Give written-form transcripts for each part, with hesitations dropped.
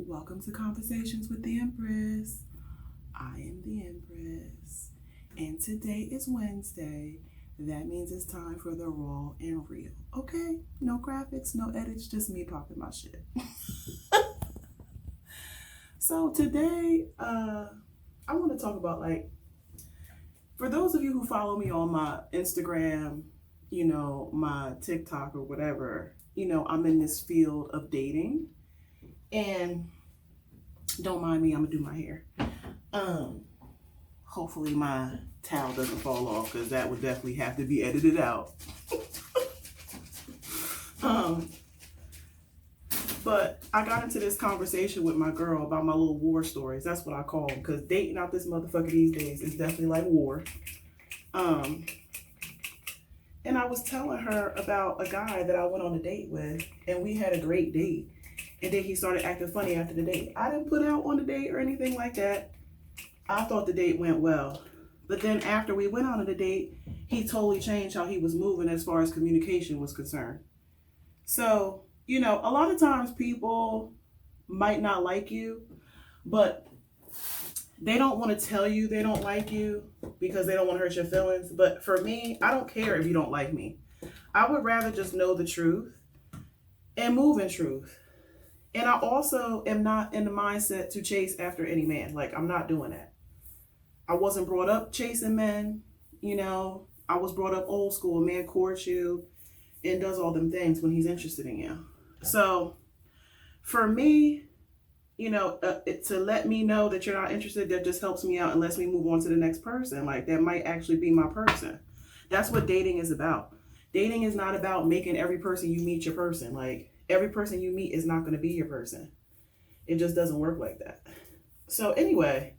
Welcome to Conversations with the Empress. I am the Empress, and today is Wednesday. That means it's time for the raw and real. Okay? No graphics, no edits, just me popping my shit. So today, I want to talk about, for those of you who follow me on my Instagram, my TikTok or whatever, I'm in this field of dating. And don't mind me, I'm gonna do my hair. Hopefully my towel doesn't fall off, because that would definitely have to be edited out. But I got into this conversation with my girl about my little war stories. That's what I call them, because dating out this motherfucker these days is definitely like war. And I was telling her about a guy that I went on a date with, and we had a great date. And then he started acting funny after the date. I didn't put out on the date or anything like that. I thought the date went well. But then after we went on the date, he totally changed how he was moving as far as communication was concerned. So, a lot of times people might not like you, but they don't want to tell you they don't like you because they don't want to hurt your feelings. But for me, I don't care if you don't like me. I would rather just know the truth and move in truth. And I also am not in the mindset to chase after any man. I'm not doing that. I wasn't brought up chasing men. I was brought up old school. A man courts you and does all them things when he's interested in you. So for me, to let me know that you're not interested, that just helps me out and lets me move on to the next person. That might actually be my person. That's what dating is about. Dating is not about making every person you meet your person. Every person you meet is not going to be your person. It just doesn't work like that. So anyway,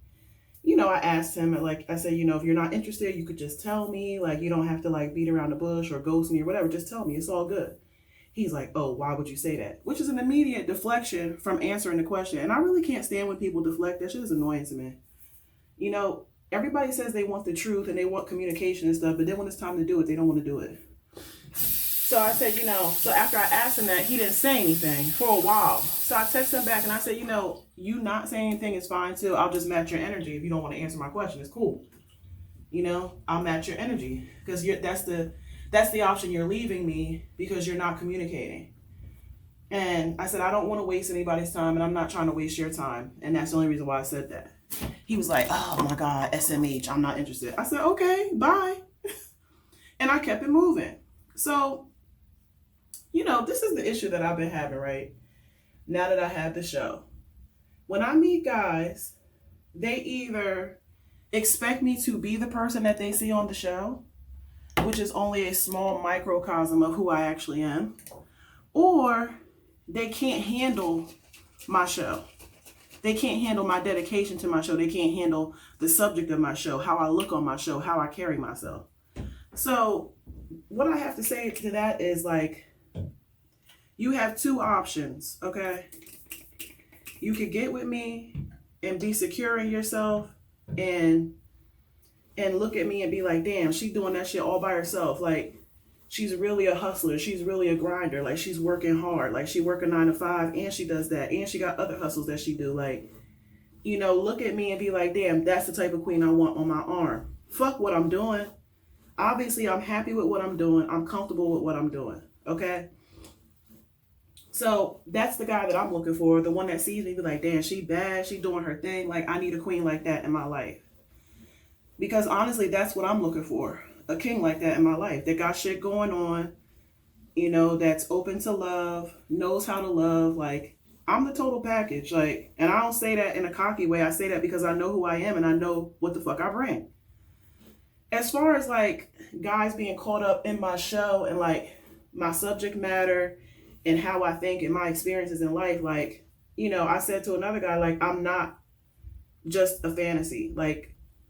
I asked him, I said, if you're not interested, you could just tell me. You don't have to beat around the bush or ghost me or whatever. Just tell me. It's all good. He's like, oh, why would you say that? Which is an immediate deflection from answering the question. And I really can't stand when people deflect. That shit is annoying to me. Everybody says they want the truth and they want communication and stuff, but then when it's time to do it, they don't want to do it. So I said, so after I asked him that, he didn't say anything for a while. So I texted him back and I said, you not saying anything is fine too. I'll just match your energy. If you don't want to answer my question, it's cool. I'll match your energy, because that's the option you're leaving me, because you're not communicating. And I said, I don't want to waste anybody's time, and I'm not trying to waste your time. And that's the only reason why I said that. He was like, oh my God, SMH, I'm not interested. I said, okay, bye. And I kept it moving. So, this is the issue that I've been having, right? Now that I have the show. When I meet guys, they either expect me to be the person that they see on the show, which is only a small microcosm of who I actually am, or they can't handle my show. They can't handle my dedication to my show. They can't handle the subject of my show, how I look on my show, how I carry myself. So what I have to say to that is, you have two options, okay? You could get with me and be secure in yourself and look at me and be like, damn, she's doing that shit all by herself. She's really a hustler. She's really a grinder. She's working hard. She working 9 to 5 and she does that. And she got other hustles that she do. Look at me and be like, damn, that's the type of queen I want on my arm. Fuck what I'm doing. Obviously, I'm happy with what I'm doing. I'm comfortable with what I'm doing. Okay? So that's the guy that I'm looking for. The one that sees me be like, damn, she bad. She doing her thing. I need a queen like that in my life. Because honestly, that's what I'm looking for. A king like that in my life. That got shit going on. That's open to love. Knows how to love. I'm the total package. And I don't say that in a cocky way. I say that because I know who I am and I know what the fuck I bring. As far as guys being caught up in my show and my subject matter and how I think and my experiences in life, I said to another guy, I'm not just a fantasy.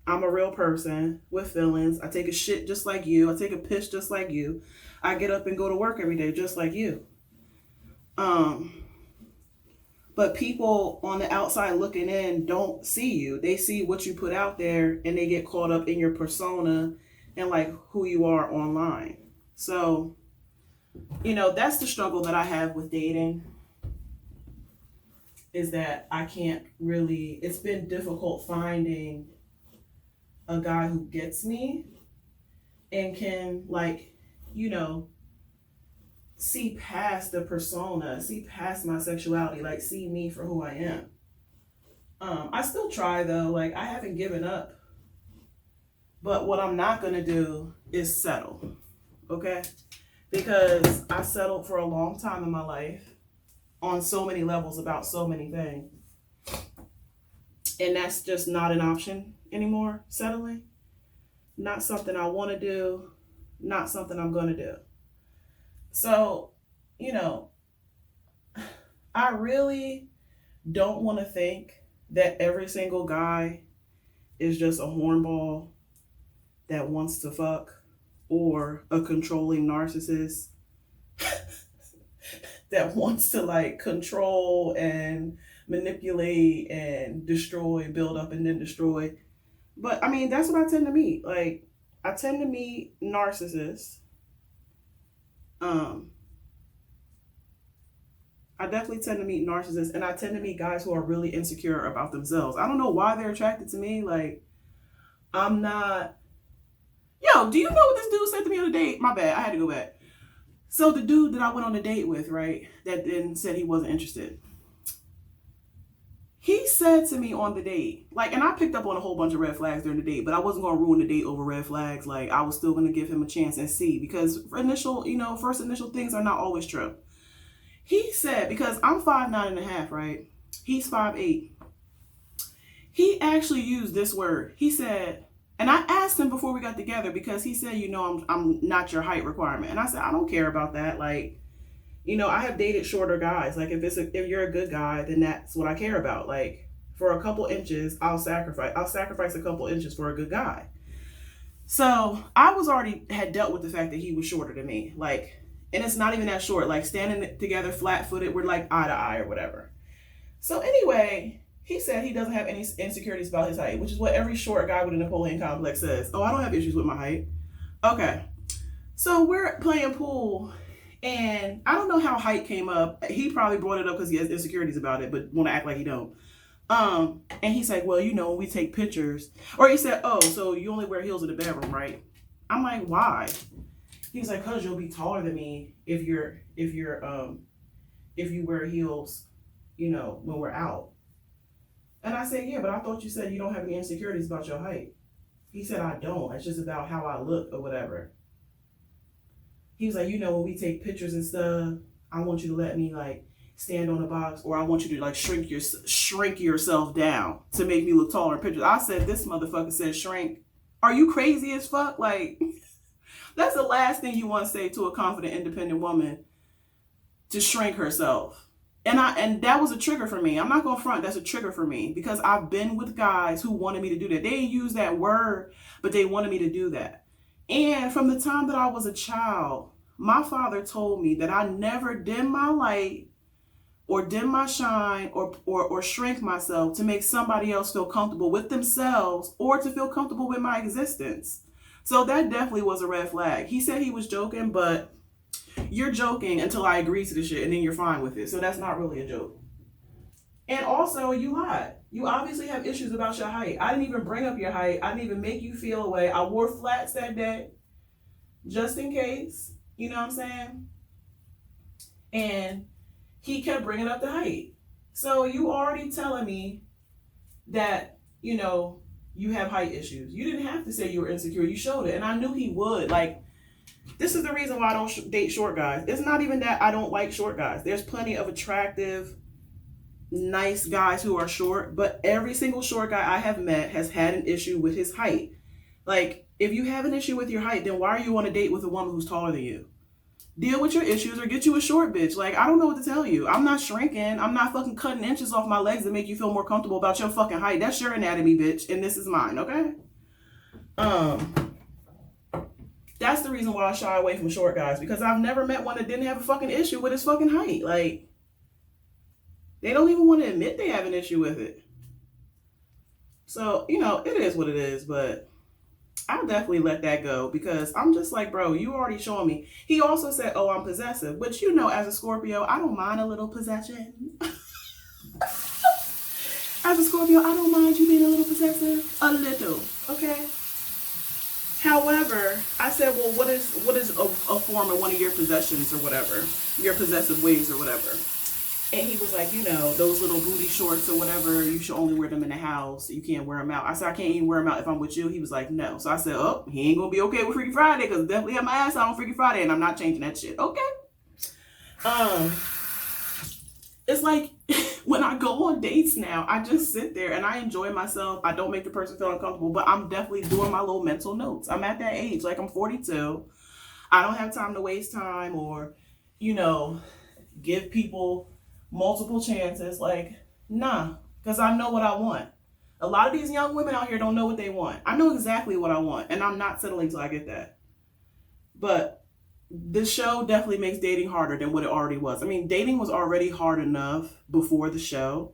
I'm a real person with feelings. I take a shit just like you. I take a piss just like you. I get up and go to work every day just like you. But people on the outside looking in don't see you. They see what you put out there and they get caught up in your persona and who you are online. So, that's the struggle that I have with dating. is that I can't really, it's been difficult finding a guy who gets me and can, like, you know, see past the persona, see past my sexuality, like see me for who I am. I still try though, like I haven't given up. But what I'm not gonna do is settle, okay? Because I settled for a long time in my life on so many levels about so many things. And that's just not an option anymore, settling. Not something I want to do, not something I'm going to do. So, you know, I really don't want to think that every single guy is just a hornball that wants to fuck or a controlling narcissist that wants to like control and manipulate and destroy, build up and then destroy. But I mean, that's what I tend to meet. Like, I tend to meet narcissists. I definitely tend to meet narcissists, and I tend to meet guys who are really insecure about themselves. I don't know why they're attracted to me. Like, I'm not. Yo, do you know what this dude said to me on a date? My bad, I had to go back. So the dude that I went on a date with, right, that then said he wasn't interested. He said to me on the date, like, and I picked up on a whole bunch of red flags during the date, but I wasn't going to ruin the date over red flags. Like, I was still going to give him a chance and see, because first initial things are not always true. He said, because I'm 5'9.5", right? He's 5'8". He actually used this word. He said, and I asked him before we got together, because he said, I'm not your height requirement. And I said, I don't care about that. Like, I have dated shorter guys. Like, if you're a good guy, then that's what I care about. Like, for a couple inches, I'll sacrifice a couple inches for a good guy. So I had dealt with the fact that he was shorter than me. Like, and it's not even that short. Like, standing together flat-footed, we're like eye to eye or whatever. So anyway, he said he doesn't have any insecurities about his height, which is what every short guy with a Napoleon complex says. Oh, I don't have issues with my height. Okay. So we're playing pool, and I don't know how height came up. He probably brought it up because he has insecurities about it, but want to act like he don't. And he's like, well, when we take pictures, or he said, oh, so you only wear heels in the bedroom, right? I'm like, why? He's like, cause you'll be taller than me if you wear heels, when we're out. And I said, yeah, but I thought you said you don't have any insecurities about your height. He said, I don't. It's just about how I look or whatever. He was like, when we take pictures and stuff, I want you to let me like stand on a box, or I want you to like shrink yourself down to make me look taller in pictures. I said, this motherfucker said shrink. Are you crazy as fuck? Like, that's the last thing you want to say to a confident, independent woman, to shrink herself. And that was a trigger for me. I'm not going to front. That's a trigger for me, because I've been with guys who wanted me to do that. They didn't use that word, but they wanted me to do that. And from the time that I was a child, my father told me that I never dim my light or dim my shine or shrink myself to make somebody else feel comfortable with themselves or to feel comfortable with my existence. So that definitely was a red flag. He said he was joking, but you're joking until I agree to the shit, and then you're fine with it. So that's not really a joke. And also, you lied. You obviously have issues about your height. I didn't even bring up your height. I didn't even make you feel away. I wore flats that day, just in case. You know what I'm saying? And he kept bringing up the height. So you already telling me that, you have height issues. You didn't have to say you were insecure. You showed it. And I knew he would. Like, this is the reason why I don't date short guys. It's not even that I don't like short guys. There's plenty of attractive, nice guys who are short, but every single short guy I have met has had an issue with his height. Like, if you have an issue with your height, then why are you on a date with a woman who's taller than you? Deal with your issues or get you a short bitch. Like, I don't know what to tell you. I'm not shrinking. I'm not fucking cutting inches off my legs to make you feel more comfortable about your fucking height. That's your anatomy, bitch, and this is mine, okay? That's the reason why I shy away from short guys, because I've never met one that didn't have a fucking issue with his fucking height. Like, they don't even want to admit they have an issue with it. So, it is what it is, but I'll definitely let that go, because I'm just like, bro, you already showing me. He also said, oh, I'm possessive, which, as a Scorpio, I don't mind a little possession. As a Scorpio, I don't mind you being a little possessive. A little, okay? However, I said, well, what is a form of one of your possessions or whatever? Your possessive ways or whatever. And he was like, you know, those little booty shorts or whatever, you should only wear them in the house. You can't wear them out. I said, I can't even wear them out if I'm with you. He was like, no. So I said, oh, he ain't going to be okay with Freaky Friday because definitely have my ass out on Freaky Friday and I'm not changing that shit. Okay. It's like when I go on dates now, I just sit there and I enjoy myself. I don't make the person feel uncomfortable, but I'm definitely doing my little mental notes. I'm at that age. Like, I'm 42. I don't have time to waste time or, you know, give people multiple chances. Like, nah, because I know what I want. A lot of these young women out here don't know what they want. I know exactly what I want, and I'm not settling till I get that. But this show definitely makes dating harder than what it already was. I mean, dating was already hard enough before the show,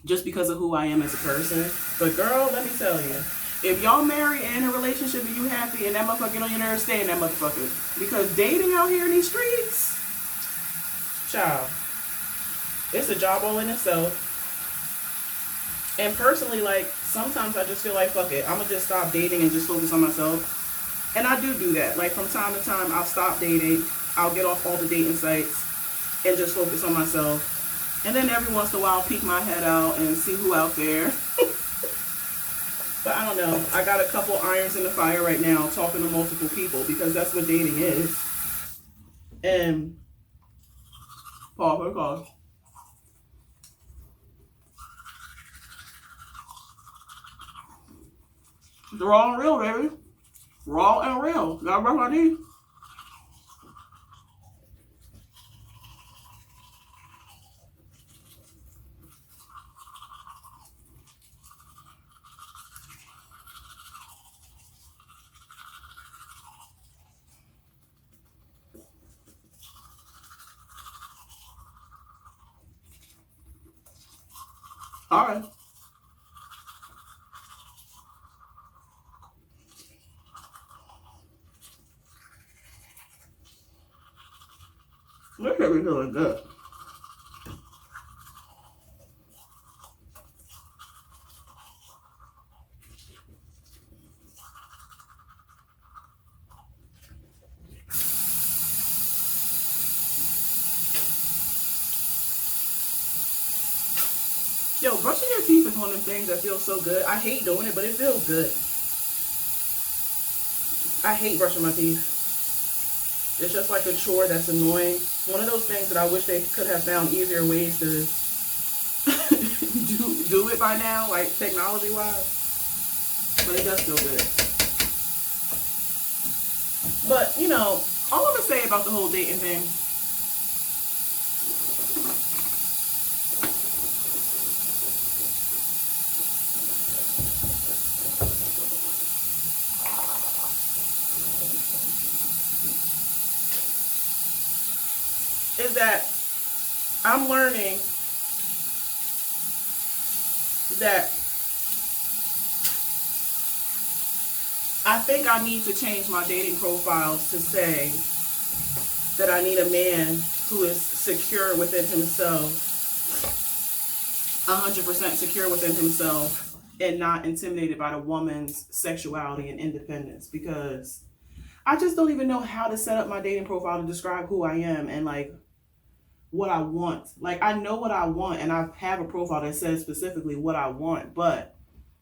just because of who I am as a person. But girl, let me tell you, if y'all married and in a relationship and you happy and that motherfucker get on your nerves, stay in that motherfucker. Because dating out here in these streets, child, it's a job all in itself. And personally, like, sometimes I just feel like, fuck it, I'm gonna just stop dating and just focus on myself. And I do that. Like, from time to time, I'll stop dating. I'll get off all the dating sites and just focus on myself. And then every once in a while, peek my head out and see who out there. But I don't know. I got a couple irons in the fire right now, talking to multiple people, because that's what dating is. And pause. It's raw and real, baby. Raw and real. Gotta brush my teeth. All right. Look at me feeling good. Yo, brushing your teeth is one of the things that feels so good. I hate doing it, but it feels good. I hate brushing my teeth. It's just like a chore that's annoying. One of those things that I wish they could have found easier ways to do it by now, like technology-wise. But it does feel good. But, you know, all I'm going to say about the whole dating thing, is that I'm learning that I think I need to change my dating profiles to say that I need a man who is secure within himself, 100% secure within himself, and not intimidated by the woman's sexuality and independence, because I just don't even know how to set up my dating profile to describe who I am and like what I want. Like, I know what I want and I have a profile that says specifically what I want, but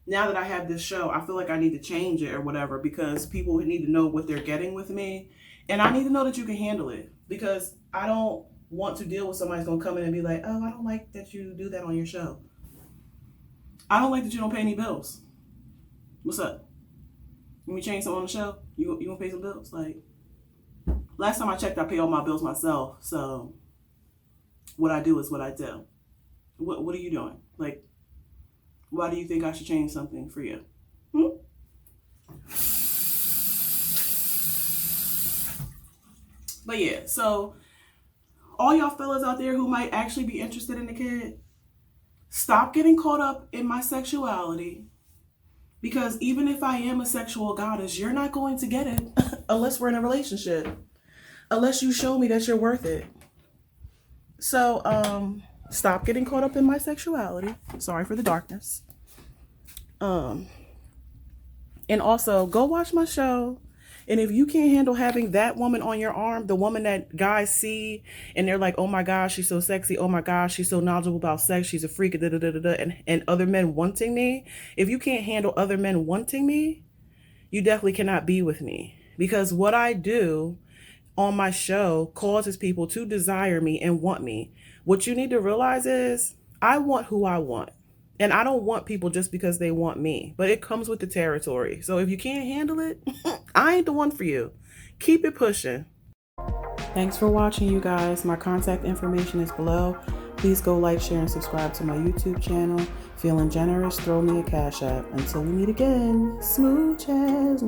now that I have this show, I feel like I need to change it or whatever, because people need to know what they're getting with me, and I need to know that you can handle it, because I don't want to deal with somebody who's going to come in and be like, oh, I don't like that you do that on your show. I don't like that you don't pay any bills. What's up? When we change something on the show, you want to pay some bills? Like, last time I checked, I pay all my bills myself. So what I do is what I do. What are you doing? Like, why do you think I should change something for you? But yeah, so all y'all fellas out there who might actually be interested in the kid, stop getting caught up in my sexuality. Because even if I am a sexual goddess, you're not going to get it unless we're in a relationship. Unless you show me that you're worth it. So, Stop getting caught up in my sexuality. Sorry for the darkness. And also go watch my show. And if you can't handle having that woman on your arm, the woman that guys see and they're like, oh my gosh, she's so sexy. Oh my gosh, she's so knowledgeable about sex. She's a freak. Da, da, da, da, da, and other men wanting me. If you can't handle other men wanting me, you definitely cannot be with me. Because what I do on my show causes people to desire me and want me. What you need to realize is I want who I want. And I don't want people just because they want me, but it comes with the territory. So if you can't handle it, I ain't the one for you. Keep it pushing. Thanks for watching, you guys. My contact information is below. Please go like, share, and subscribe to my YouTube channel. Feeling generous? Throw me a Cash App. Until we meet again, smooches.